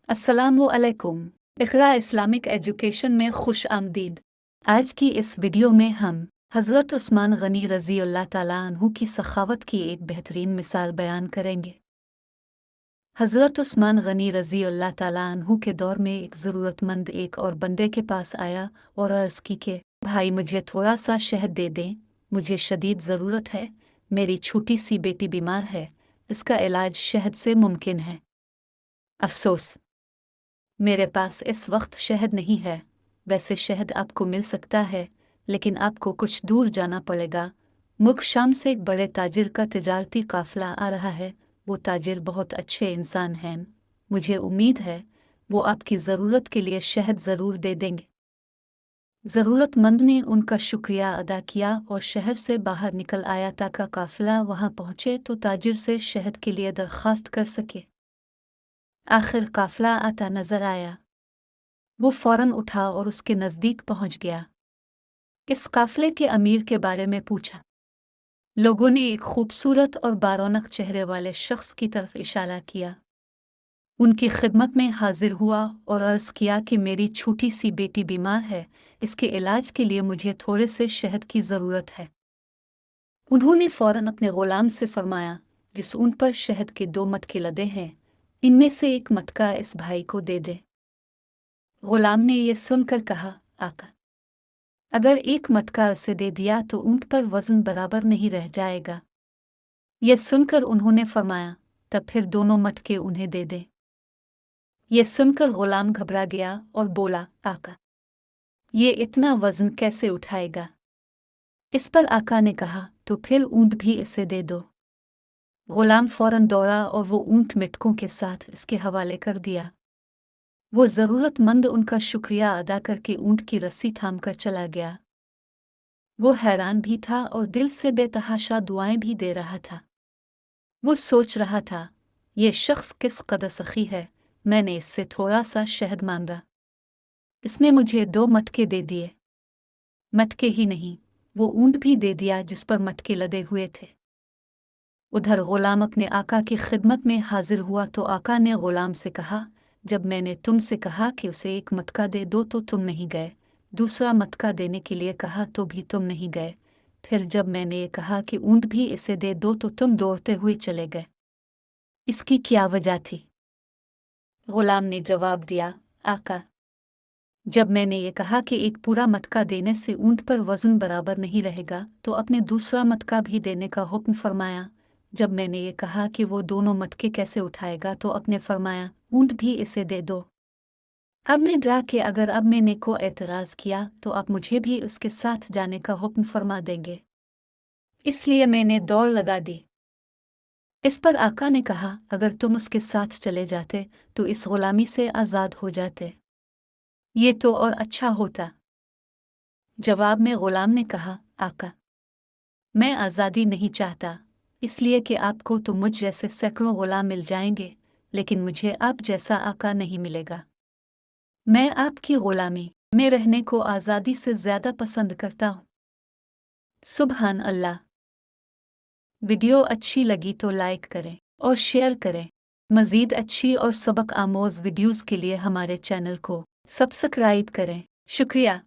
अस्सलामुअलैकुम। Iqra Islamic education में खुश आमदीद। आज की इस वीडियो में हम हज़रत उस्मान गनी रज़ी अल्लाह ताला अन्हु की सखावत की एक बेहतरीन मिसाल बयान करेंगे। हज़रत उस्मान गनी रज़ी अल्लाह ताला अन्हु के दौर में एक ज़रूरतमंद एक और बंदे के पास आया और अर्ज़ की कि भाई मुझे थोड़ा सा शहद दे दें, मुझे शदीद ज़रूरत है, मेरी छोटी सी बेटी बीमार है, इसका इलाज शहद से मुमकिन है। अफसोस, मेरे पास इस वक्त शहद नहीं है। वैसे शहद आपको मिल सकता है, लेकिन आपको कुछ दूर जाना पड़ेगा। मुल्क शाम से एक बड़े ताजिर का तिजारती काफिला आ रहा है। वो ताजिर बहुत अच्छे इंसान हैं। मुझे उम्मीद है वो आपकी ज़रूरत के लिए शहद ज़रूर दे देंगे। ज़रूरतमंद ने उनका शुक्रिया अदा किया और शहर से बाहर निकल आया ताकि काफिला वहाँ पहुँचे तो ताजिर से शहद के लिए दरख्वास्त कर सके। आखिर काफिला आता नजर आया। वो फौरन उठा और उसके नज़दीक पहुंच गया। इस काफिले के अमीर के बारे में पूछा। लोगों ने एक खूबसूरत और बारौनक चेहरे वाले शख्स की तरफ इशारा किया। उनकी खिदमत में हाजिर हुआ और अर्ज़ किया कि मेरी छोटी सी बेटी बीमार है, इसके इलाज के लिए मुझे थोड़े से शहद की ज़रूरत है। उन्होंने फौरन अपने ग़ुलाम से फरमाया, जिस ऊँट पर शहद के 2 मटके लदे हैं, इनमें से एक मटका इस भाई को दे दे। ग़ुलाम ने यह सुनकर कहा, आका, अगर एक मटका उसे दे दिया तो ऊँट पर वज़न बराबर नहीं रह जाएगा। यह सुनकर उन्होंने फरमाया, तब फिर दोनों मटके उन्हें दे दे। यह सुनकर ग़ुलाम घबरा गया और बोला, आका, ये इतना वज़न कैसे उठाएगा? इस पर आका ने कहा, तो फिर ऊँट भी इसे दे दो। ग़ुलाम फौरन दौड़ा और वो ऊँट मिटकों के साथ इसके हवाले कर दिया। वो ज़रूरतमंद उनका शुक्रिया अदा करके ऊँट की रस्सी थाम कर चला गया। वो हैरान भी था और दिल से बेतहाशा दुआएं भी दे रहा था। वो सोच रहा था, ये शख्स किस कदर सखी है, मैंने इससे थोड़ा सा शहद मांगा, इसने मुझे 2 मटके दे दिए। मटके ही नहीं, वो ऊँट भी दे दिया जिस पर मटके लदे हुए थे। उधर ग़ुलाम अपने आका की खिदमत में हाजिर हुआ तो आका ने ग़ुलाम से कहा, जब मैंने तुमसे कहा कि उसे एक मटका दे दो तो तुम नहीं गए, दूसरा मटका देने के लिए कहा तो भी तुम नहीं गए, फिर जब मैंने ये कहा कि ऊँट भी इसे दे दो तो तुम दौड़ते हुए चले गए। इसकी क्या वजह थी? ग़ुलाम ने जवाब दिया, आका, जब मैंने ये कहा कि एक पूरा मटका देने से ऊँट पर वज़न बराबर नहीं रहेगा तो अपने दूसरा मटका भी देने का हुक्म फरमाया। जब मैंने ये कहा कि वो दोनों मटके कैसे उठाएगा तो अपने फरमाया, ऊँट भी इसे दे दो। अब मैं डरा कि अगर अब मैंने को एतराज़ किया तो आप मुझे भी उसके साथ जाने का हुक्म फरमा देंगे, इसलिए मैंने दौड़ लगा दी। इस पर आका ने कहा, अगर तुम उसके साथ चले जाते तो इस ग़ुलामी से आज़ाद हो जाते, ये तो और अच्छा होता। जवाब में ग़ुलाम ने कहा, आका, मैं आज़ादी नहीं चाहता, इसलिए कि आपको तो मुझ जैसे सैकड़ों ग़ुलाम मिल जाएंगे, लेकिन मुझे आप जैसा आका नहीं मिलेगा। मैं आपकी ग़ुलामी में रहने को आज़ादी से ज़्यादा पसंद करता हूँ। सुबहान अल्लाह। वीडियो अच्छी लगी तो लाइक करें और शेयर करें। मज़ीद अच्छी और सबक आमोज़ वीडियोज़ के लिए हमारे चैनल को सब्सक्राइब करें। शुक्रिया।